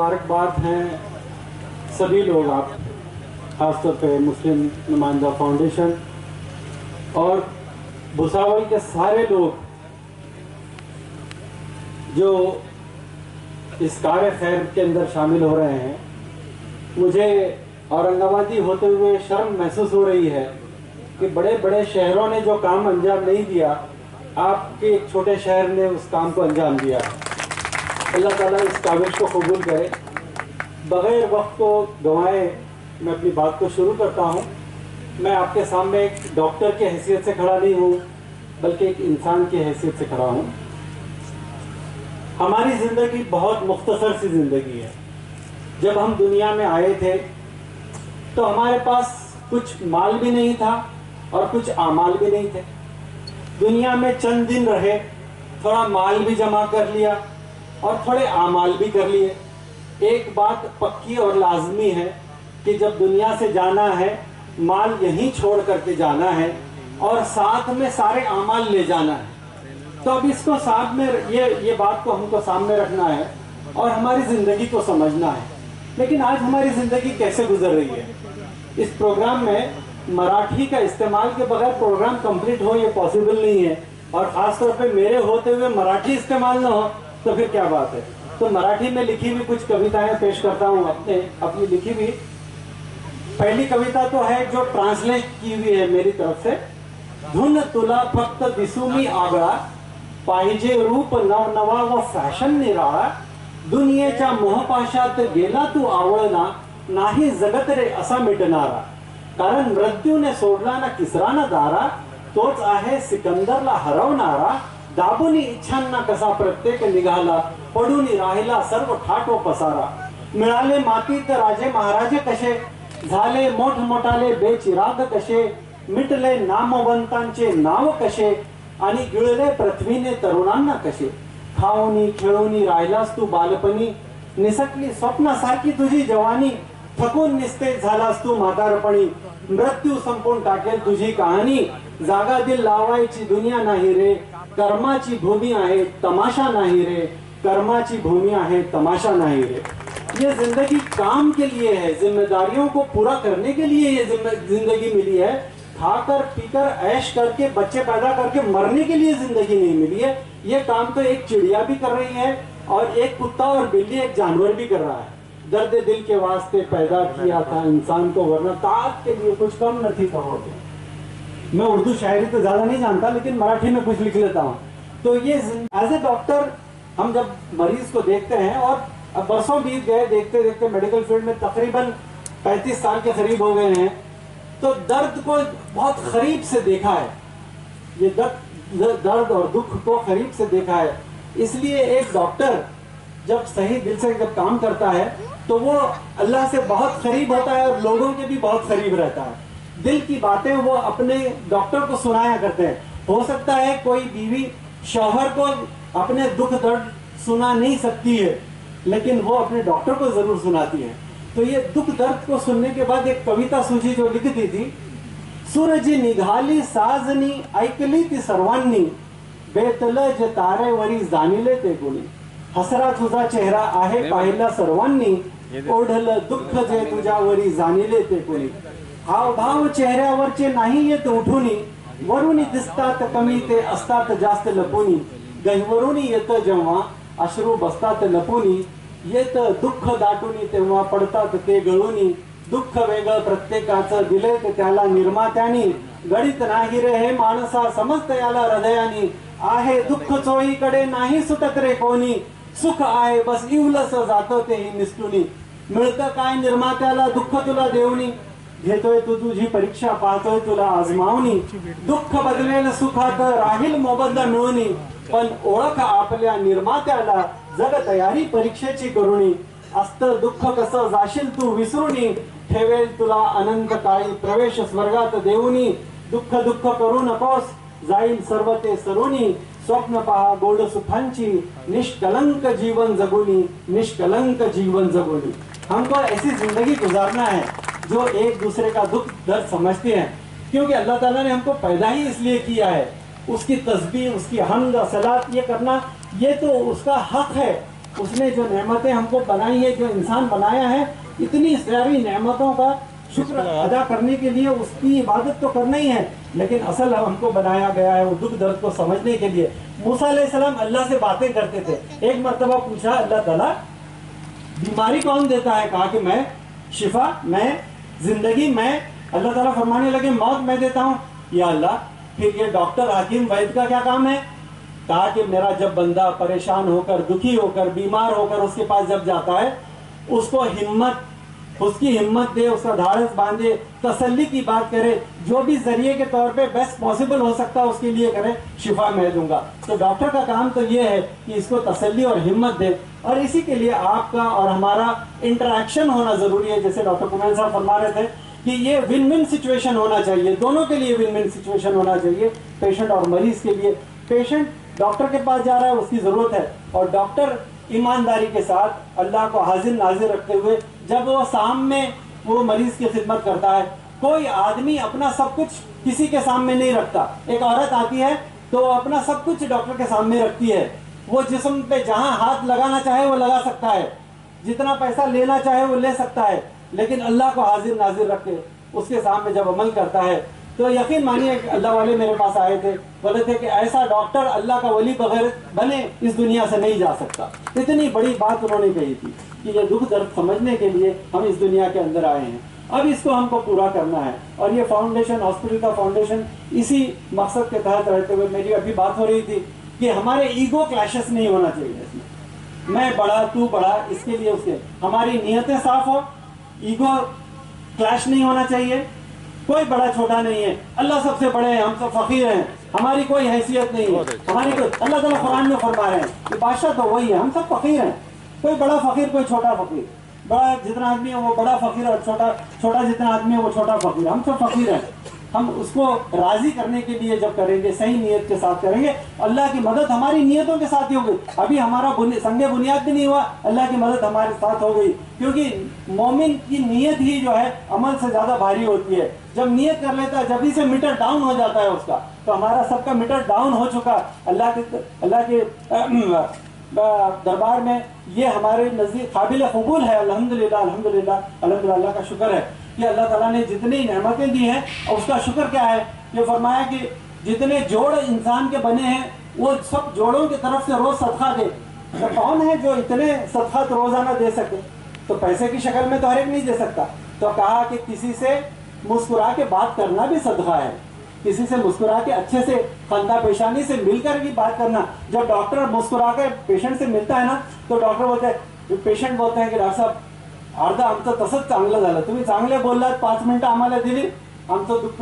मुबारकबाद हैं सभी लोग, आप खासतौर पे मुस्लिम नुमाइंदा फाउंडेशन और भुसावल के सारे लोग जो इस कार्य खैर के अंदर शामिल हो रहे हैं। मुझे औरंगाबादी होते हुए शर्म महसूस हो रही है कि बड़े बड़े शहरों ने जो काम अंजाम नहीं दिया, आपके एक छोटे शहर ने उस काम को अंजाम दिया। अल्लाह ताला इस काविश को कबूल करे। बग़ैर वक्त को गंवाए मैं अपनी बात को शुरू करता हूँ। मैं आपके सामने एक डॉक्टर की हैसियत से खड़ा नहीं हूँ, बल्कि एक इंसान की हैसियत से खड़ा हूँ। हमारी ज़िंदगी बहुत मुख्तसर सी ज़िंदगी है। जब हम दुनिया में आए थे तो हमारे पास कुछ माल भी नहीं था और कुछ आमाल भी नहीं थे। दुनिया में चंद दिन रहे, थोड़ा माल भी जमा कर लिया और थोड़े आमाल भी कर लिए। एक बात पक्की और लाजमी है कि जब दुनिया से जाना है, माल यहीं छोड़ करके जाना है और साथ में सारे आमाल ले जाना है। तो अब इसको साथ में ये बात को हमको सामने रखना है और हमारी ज़िंदगी को समझना है। लेकिन आज हमारी ज़िंदगी कैसे गुजर रही है? इस प्रोग्राम में मराठी का इस्तेमाल के बगैर प्रोग्राम कंप्लीट हो ये पॉसिबल नहीं है, और ख़ास तौर पे मेरे होते हुए मराठी इस्तेमाल ना हो तो फिर क्या बात है। तो मराठी में लिखी हुई कुछ कविताएं पेश करता हूँ, अपनी लिखी हुई। पहली कविता तो है जो ट्रांसलेट की हुई है मेरी तरफ से। धुन तुला फक्त दिसुमी आगळा, पाहिजे रूप नवनवा व फॅशन निराळा, दुनियेच्या मोहपाशात गेला तू आवळना, नाही जगत रे असा मिटणारा, कारण मृत्यूने सोडला ना किसरा ना दारा, तोच आहे सिकंदरला हरवणारा, दाबुनी इच्छांना कसा प्रत्येक निघाला, पडून राहिला सर्व ठाट व पसारा, मिळाले मातीत राजे महाराजे कसे, झाले मोठमोठाले बेचिराग कसे, मिटले नामवंतांचे नाव कसे, आणि गिळले पृथ्वीने तरुणांना कसे, खाऊनी खेळूनी राहिलास तू बालपणी, निसटली स्वप्नासारखी तुझी जवानी, थकून निस्तेज झालास तू म्हातारपणी, मृत्यू संपून टाकेल तुझी कहाणी, जागा दिल लावायची दुनिया नाही रे, कर्माची भूमि आहे तमाशा नहीं रे, कर्माची भूमि आहे तमाशा नहीं रे। ये जिंदगी काम के लिए है, जिम्मेदारियों को पूरा करने के लिए ये जिंदगी मिली है। खाकर पीकर ऐश करके बच्चे पैदा करके मरने के लिए जिंदगी नहीं मिली है। ये काम तो एक चिड़िया भी कर रही है और एक कुत्ता और बिल्ली, एक जानवर भी कर रहा है। दर्द दिल के वास्ते पैदा किया था इंसान को, वरना ताक के लिए कुछ कम न थी कहोगे। मैं उर्दू शायरी तो ज्यादा नहीं जानता, लेकिन मराठी में कुछ लिख लेता हूँ। तो ये एज ए डॉक्टर हम जब मरीज को देखते हैं, और अब बरसों बीत गए देखते देखते, मेडिकल फील्ड में तकरीबन 35 साल के करीब हो गए हैं, तो दर्द को बहुत करीब से देखा है। ये दर्द और दुख को करीब से देखा है। इसलिए एक डॉक्टर जब सही दिल से जब काम करता है तो वो अल्लाह से बहुत करीब होता है और लोगों के भी बहुत करीब रहता है। दिल की बातें वो अपने डॉक्टर को सुनाया करते हैं। हो सकता है कोई बीवी शौहर को अपने दुख दर्द सुना नहीं सकती है, लेकिन वो अपने डॉक्टर को जरूर सुनाती है। तो ये दुख दर्द को सुनने के बाद एक कविता सूची जो लिखी थी, सूरज निघाली साजनी ऐकली ती सर्वांनी, बेतलज तारेवरी जाणिले ते कोणी, हसरा तुझा चेहरा आहे पाहिला सर्वांनी, ओढलं दुःख जे तुझ्यावरी जाणिले ते कोणी, हावभाव चेहऱ्यावरचे नाही येत उठूनी, वरुणी दिसतात कमी ते असतात जास्त लपूनी, गहिवरुनी येतं जेव्हा अश्रू बसतात लपूनी, येत दुःख दाटूनी तेव्हा पडतात ते गळूनी, दुःख वेगळं प्रत्येकाचं दिले ते त्याला निर्मात्यानी, गणित नाही रे हे माणसा समजत याला हृदयानी, आहे दुःख चोहीकडे नाही सुटत रे कोणी, सुख आहे बस इवलस जातं तेही निसटूनी, मिळतं काय निर्मात्याला दुःख तुला देऊनी, घेतोय तू तुझी परीक्षा पाहतोय तुला आजमावणी, दुःख बदलेल सुखात राहील मोबदला मिळूनी, पण ओळख आपल्या निर्मात्याला जग तयारी परीक्षेची करुणी, असतं दुःख कसं जाशील तू विसरुनी, ठेवेल तुला अनंत काळी प्रवेश स्वर्गात देऊनी, दुःख दुःख करू नकोस जाईल सर्व ते सरुनी, स्वप्न पहा गोड सुखांची निष्कलंक जीवन जगुनी, निष्कलंक जीवन जगुनी। हमको ऐसी जिंदगी गुजारना है जो एक दूसरे का दुख दर्द समझते हैं, क्योंकि अल्लाह ताला ने हमको पैदा ही इसलिए किया है। उसकी तस्बीह, उसकी हम्द सलात ये करना, ये तो उसका हक है। اس نے جو نعمتیں ہم کو بنائی ہے، جو انسان بنایا ہے، اتنی ساری نعمتوں کا شکر ادا کرنے کے لیے اس کی عبادت تو کرنا ہی ہے، لیکن اصل ہم کو بنایا گیا ہے وہ دکھ درد کو سمجھنے کے لیے۔ موسیٰ علیہ السلام اللہ سے باتیں کرتے تھے۔ ایک مرتبہ پوچھا اللہ تعالیٰ بیماری کون دیتا ہے؟ کہا کہ میں، شفا میں، زندگی میں۔ اللہ تعالیٰ فرمانے لگے موت میں دیتا ہوں۔ یا اللہ، پھر یہ ڈاکٹر حکیم وید کا کیا کام ہے؟ کہا کہ میرا جب بندہ پریشان ہو کر، دکھی ہو کر، بیمار ہو کر اس کے پاس جب جاتا ہے، اس کو اس کی ہمت دے، اس کا دھارس باندھے، تسلی کی بات کرے، جو بھی ذریعے کے طور پہ بیسٹ پاسبل ہو سکتا ہے اس کے لیے کرے، شفا میں دوں گا۔ تو ڈاکٹر کا کام تو یہ ہے کہ اس کو تسلی اور ہمت دے، اور اسی کے لیے آپ کا اور ہمارا انٹریکشن ہونا ضروری ہے۔ جیسے ڈاکٹر کمیل صاحب فرما رہے تھے کہ یہ ون ون سچویشن ہونا چاہیے، دونوں کے لیے ون ون سچویشن ہونا چاہیے، پیشنٹ اور مریض کے لیے۔ پیشنٹ ڈاکٹر کے پاس جا رہا ہے، اس کی ضرورت ہے، اور ڈاکٹر ایمانداری کے ساتھ اللہ کو حاضر ناظر رکھتے ہوئے جب وہ سامنے وہ مریض کی خدمت کرتا ہے۔ کوئی آدمی اپنا سب کچھ کسی کے سامنے نہیں رکھتا۔ ایک عورت آتی ہے تو وہ اپنا سب کچھ ڈاکٹر کے سامنے رکھتی ہے، وہ جسم پہ جہاں ہاتھ لگانا چاہے وہ لگا سکتا ہے، جتنا پیسہ لینا چاہے وہ لے سکتا ہے، لیکن اللہ کو حاضر ناظر رکھ کے اس کے سامنے جب عمل کرتا ہے تو یقین مانیے کہ اللہ والے میرے پاس آئے تھے، بولے تھے کہ ایسا ڈاکٹر اللہ کا ولی بغیر بنے اس دنیا سے نہیں جا سکتا۔ اتنی بڑی بات انہوں نے کہی تھی کہ یہ دکھ درد سمجھنے کے لیے ہم اس دنیا کے اندر آئے ہیں، اب اس کو ہم کو پورا کرنا ہے۔ اور یہ فاؤنڈیشن، ہاسپٹل کا فاؤنڈیشن، اسی مقصد کے تحت رہتے ہوئے میری ابھی بات ہو رہی تھی کہ ہمارے ایگو کلیشز نہیں ہونا چاہیے اس میں بڑا تو بڑا، اس کے لیے اس کے ہماری نیتیں صاف ہو، ایگو کلیش نہیں ہونا چاہیے۔ کوئی بڑا چھوٹا نہیں ہے، اللہ سب سے بڑے ہیں، ہم سب فقیر ہیں، ہماری کوئی حیثیت نہیں ہے، ہماری کوئی، اللہ تعالیٰ قرآن میں فرما رہے ہیں کہ بادشاہ تو وہی ہے، ہم سب فقیر ہیں، کوئی بڑا فقیر کوئی چھوٹا فقیر، بڑا جتنا آدمی ہے وہ بڑا فقیر، اور چھوٹا جتنا آدمی ہے وہ چھوٹا فقیر، ہم سب فقیر ہیں۔ ہم اس کو راضی کرنے کے لیے جب کریں گے، صحیح نیت کے ساتھ کریں گے، اللہ کی مدد ہماری نیتوں کے ساتھ ہی ہوگی۔ ابھی ہمارا سنگ بنیاد بھی نہیں ہوا، اللہ کی مدد ہمارے ساتھ ہو گئی، کیونکہ مومن کی نیت ہی جو ہے عمل سے زیادہ بھاری ہوتی ہے۔ جب نیت کر لیتا ہے، جب ہی سے میٹر ڈاؤن ہو جاتا ہے اس کا، تو ہمارا سب کا میٹر ڈاؤن ہو چکا۔ اللہ کے دربار میں یہ ہمارے نزدیک قابل قبول ہے۔ الحمدللہ الحمدللہ الحمدللہ، اللہ کا شکر ہے کہ اللہ تعالیٰ نے جتنی نعمتیں دی ہیں، اور اس کا شکر کیا ہے، یہ فرمایا کہ جتنے جوڑ انسان کے بنے ہیں وہ سب جوڑوں کی طرف سے روز صدقہ دے۔ کون ہے جو اتنے صدقات روزانہ دے سکے؟ تو پیسے کی شکل میں تو ہر ایک نہیں دے سکتا، تو کہا کہ کسی سے مسکرا کے بات کرنا بھی صدقہ ہے، کسی سے مسکرا کے اچھے سے خندہ پیشانی سے مل کر بھی بات کرنا۔ جب ڈاکٹر مسکرا کے پیشنٹ سے ملتا ہے نا، تو ڈاکٹر بولتے ہیں، پیشنٹ بولتے ہیں کہ ڈاکٹر صاحب अर्धा आमचं तसंच चांगलं झालं, तुम्ही चांगले बोललात, 5 मिनिटं आम्हाला दिली, आमचं दुःख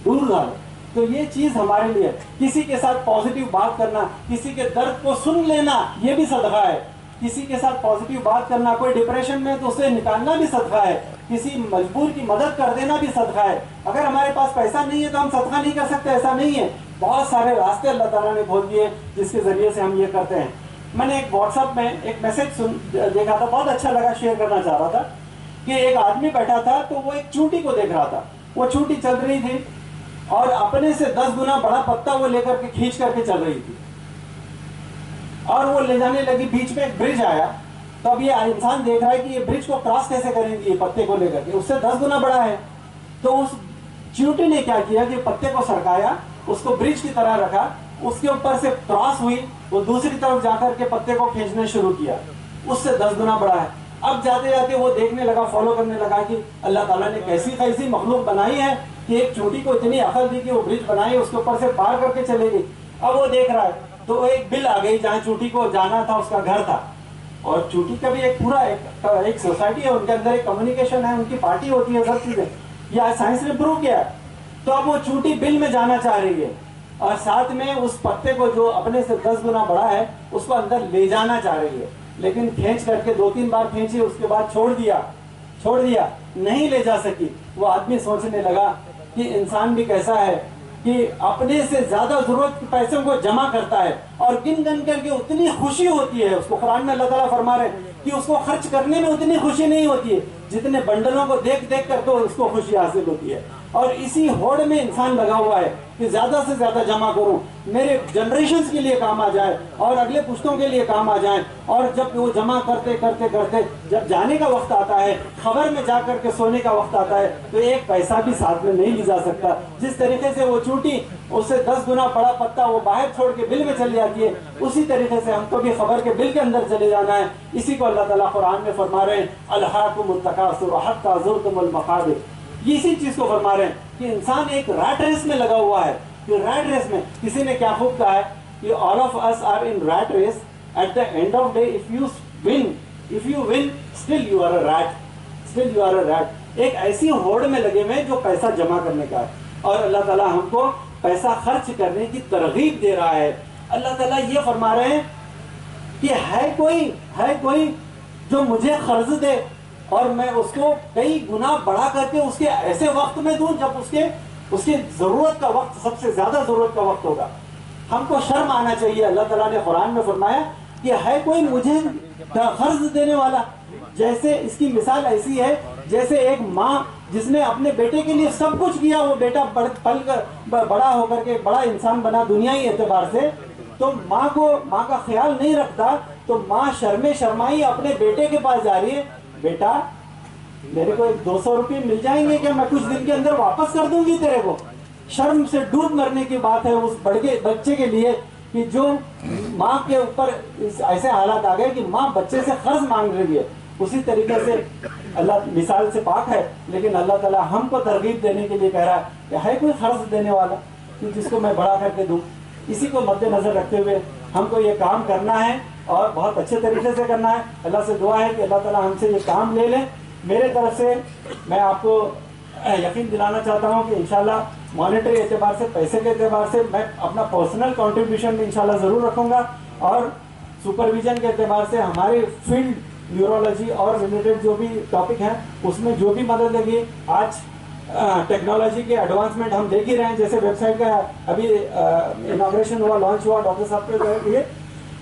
दूर झालं। तो ये चीज हमारे लिए, किसी के साथ पॉजिटिव बात करना, किसी के दर्द को सुन लेना, ये भी सदका है। किसी के साथ पॉजिटिव बात करना, कोई डिप्रेशन में तो उसे निकालना भी सदका है, किसी मजबूर की मदद कर देना भी सदका है। अगर हमारे पास पैसा नहीं है तो हम सदका नहीं कर सकते, ऐसा नहीं है। बहुत सारे रास्ते अल्लाह ताला ने खोल दिए जिसके जरिए से हम ये करते हैं। मैंने एक व्हाट्सएप में एक मैसेज देखा था, बहुत अच्छा लगा, शेयर करना चाह रहा था कि एक आदमी बैठा था तो वो एक चूंटी को देख रहा था। वो चूंटी चल रही थी और अपने से 10 गुना बड़ा पत्ता वो लेकर के खींच करके चल रही थी, और वो ले जाने लगी। बीच में एक ब्रिज आया, तो अब ये इंसान देख रहा है कि ये ब्रिज को क्रॉस कैसे करेंगे, ये पत्ते को लेकर के, उससे 10 गुना बड़ा है। तो उस चींटी ने क्या किया कि पत्ते को सरकाया, उसको ब्रिज की तरह रखा, उसके ऊपर से क्रॉस हुई, वो दूसरी तरफ जाकर के पत्ते को खींचने शुरू किया, उससे 10 गुना बड़ा है। अब जाते जाते वो देखने लगा, फॉलो करने लगा कि अल्लाह ताला ने कैसी कैसी मखलूक बनाई है कि एक चूंटी को इतनी अकल दी कि वो ब्रिज बनाई, उसके ऊपर से पार करके चलेगी। अब वो देख रहा है तो एक बिल आ गई, जहाँ चूंटी को जाना था उसका घर था, और चूंटी का भी एक पूरा एक सोसाइटी है, उनके अंदर एक कम्युनिकेशन है, उनकी पार्टी होती है, सब चीजें, यह साइंस ने प्रूव किया। तो अब वो चूंटी बिल में जाना चाह रही है, और साथ में उस पत्ते को जो अपने से 10 गुना बड़ा है उसको अंदर ले जाना चाह रही है, लेकिन खींच करके 2-3 बार खींची, उसके बाद छोड़ दिया, नहीं ले जा सकी। वो आदमी सोचने लगा कि इंसान भी कैसा है कि अपने से ज्यादा जरूरत के पैसों को जमा करता है, और गिन गिन करके उतनी खुशी होती है उसको। कुरान में अल्लाह ताला फरमा रहे हैं कि उसको खर्च करने में उतनी खुशी नहीं होती है जितने बंडलों को देख देख करके उसको खुशी हासिल होती है। और इसी होड़ में इंसान लगा हुआ है कि ज्यादा से ज्यादा जमा करूं, मेरे जनरेशंस के लिए काम आ जाए और अगले पुश्तों के लिए काम आ जाए। और जब वो जमा करते करते करते जब जाने का वक्त आता है, खबर में जा करके सोने का वक्त आता है, तो एक पैसा भी साथ में नहीं ले जा सकता। जिस तरीके से वो चूंटी उससे 10 गुना बड़ा पत्ता वो बाहर छोड़ के बिल में चली जाती है, उसी तरीके से हमको भी खबर के बिल के अंदर चले जाना है। इसी को अल्लाह ताला कुरान में फरमा रहे हैं, अलहाकुमुत तकासुर हत्ता ज़ुरतुमुल मकाबिर। इसी चीज को फरमा रहे हैं कि इंसान एक रैट रेस में लगा हुआ है। कि रैट रेस में किसी ने क्या खूब कहा है कि all of us are in rat race, at the end of day if you win still you are a rat. एक ऐसी होड़ में लगे हुए जो पैसा जमा करने का है, और अल्लाह ताला हमको पैसा खर्च करने की तरगीब दे रहा है। अल्लाह ताला ये फरमा रहे हैं कि है कोई जो मुझे कर्ज दे और मैं उसको कई गुना बढ़ा करके उसके ऐसे वक्त में दूं जब उसके जरूरत का वक्त, सबसे ज्यादा जरूरत का वक्त होगा। हमको शर्म आना चाहिए। अल्लाह ताला ने कुरान में फरमाया कि है कोई मुझे कर्ज देने वाला। जैसे इसकी मिसाल ऐसी है जैसे एक माँ जिसने अपने बेटे के लिए सब कुछ किया, वो बेटा पल कर बड़ा होकर के बड़ा इंसान बना दुनियाई एतबार से, तो माँ का ख्याल नहीं रखता, तो माँ शर्माई अपने बेटे के पास जा रही है, बेटा मेरे को 200 रुपये मिल जाएंगे क्या, मैं कुछ दिन के अंदर वापस कर दूंगी तेरे को। शर्म से डूब मरने की बात है उस बच्चे के लिए कि जो माँ के ऊपर ऐसे हालात आ गए कि माँ बच्चे से कर्ज मांग रही है। उसी तरीके से अल्लाह मिसाल से पाक है, लेकिन अल्लाह ताला हमको तरगीब देने के लिए कह रहा है कि है कोई कर्ज देने वाला कि जिसको मैं बड़ा करके दूं। इसी को मद्देनजर रखते हुए हमको ये काम करना है और बहुत अच्छे तरीके से करना है। अल्लाह से दुआ है कि अल्लाह ताला हमसे ये काम ले लें। मेरे तरफ से मैं आपको यकीन दिलाना चाहता हूँ कि इंशाल्लाह मॉनेटरी एतबार से, पैसे के एतबार से मैं अपना पर्सनल कंट्रीब्यूशन भी इंशाल्लाह ज़रूर रखूँगा, और सुपरविजन के एतबार से हमारे फील्ड न्यूरोलॉजी और रिलेटेड जो भी टॉपिक हैं उसमें जो भी मदद लगी। आज टेक्नोलॉजी के एडवांसमेंट हम देख ही रहे हैं, जैसे वेबसाइट का अभी इनॉग्रेशन हुआ, लॉन्च हुआ डॉक्टर साहब के लिए,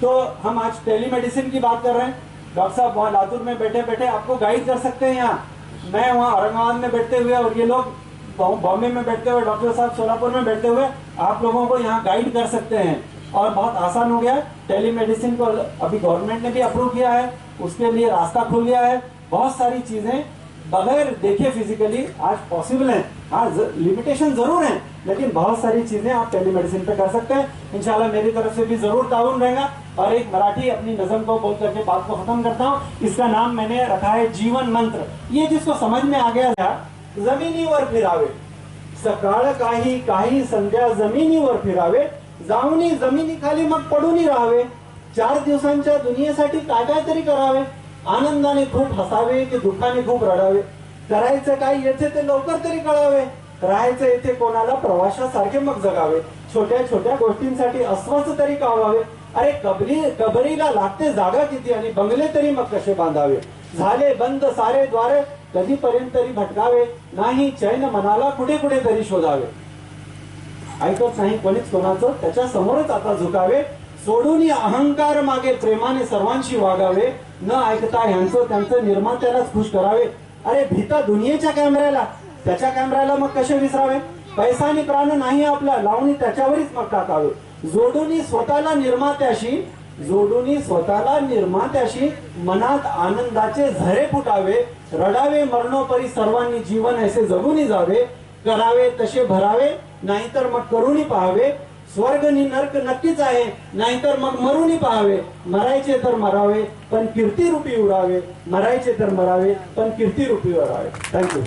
तो हम आज टेली मेडिसिन की बात कर रहे हैं। डॉक्टर साहब वहाँ लातूर में बैठे बैठे आपको गाइड कर सकते हैं, यहाँ मैं वहाँ औरंगाबाद में बैठते हुए और ये लोग बॉम्बे में बैठते हुए, डॉक्टर साहब सोलापुर में बैठते हुए आप लोगों को यहाँ गाइड कर सकते हैं। और बहुत आसान हो गया है। टेली मेडिसिन को अभी गवर्नमेंट ने भी अप्रूव किया है, उसके लिए रास्ता खुल गया है। बहुत सारी चीज़ें बगैर देखे फिजिकली आज पॉसिबल हैं। हाँ, लिमिटेशन जरूर हैं, लेकिन बहुत सारी चीजें आप टेली मेडिसिन पे कर सकते हैं। इंशाल्लाह मेरी तरफ से भी जरूर ताउन रहेगा। और एक मराठी अपनी नज़म को बोल करके बात को खत्म करता हूँ। इसका नाम मैंने रखा है जीवन मंत्र। ये जिसको समझ में आ गया था, जमिनीवर फिरावे सकाळ काही संध्या जमिनीवर फिरावे, जाऊनी जमिनी खाली मग पडून राहावे, 4 दिवसांच्या दुनियेसाठी काय तरी करावे, आनंदाने खूप हसावे की दुःखाने खूप रडावे, करायचं काय याचे ते लवकर तरी कळावे, राहायचं येथे कोणाला प्रवाशासारखे मग जगावे, छोट्या छोट्या गोष्टींसाठी अस्वस्थ तरी कावावे, अरे कबरीला लागते जागा किती आणि बंगले तरी मग कसे बांधावे, झाले बंद सारे द्वारे कधीपर्यंत तरी भटकावे, नाही चैन मनाला कुठे कुठे तरी शोधावे, ऐकत नाही कोणीच कोणाचं त्याच्या समोरच आता झुकावे, सोडून अहंकार मागे प्रेमाने सर्वांशी वागावे, न ऐकता ह्यांचं त्यांचं निर्मात्यालाच खुश करावे, अरे भीता दुनियेच्या कॅमेऱ्याला त्याच्या कॅमेऱ्याला मग कसे विसरावे, पैसा आणि प्राण नाही आपला लावणी त्याच्यावरच मग टाकावे, जोडून स्वतःला निर्मात्याशी मनात आनंदाचे झरे फुटावे, रडावे मरणोपरी सर्वांनी जीवन ऐसे जगून जावे, करावे तसे भरावे नाहीतर मग करूनी पाहावे, स्वर्ग नि नरक नक्कीच आहे नाहीतर मग मरूनी पाहावे, मरायचे तर मरावे पण कीर्ती रूपी उरावे, मरायचे तर मरावे पण कीर्ती रूपी उरावे. थँक्यू.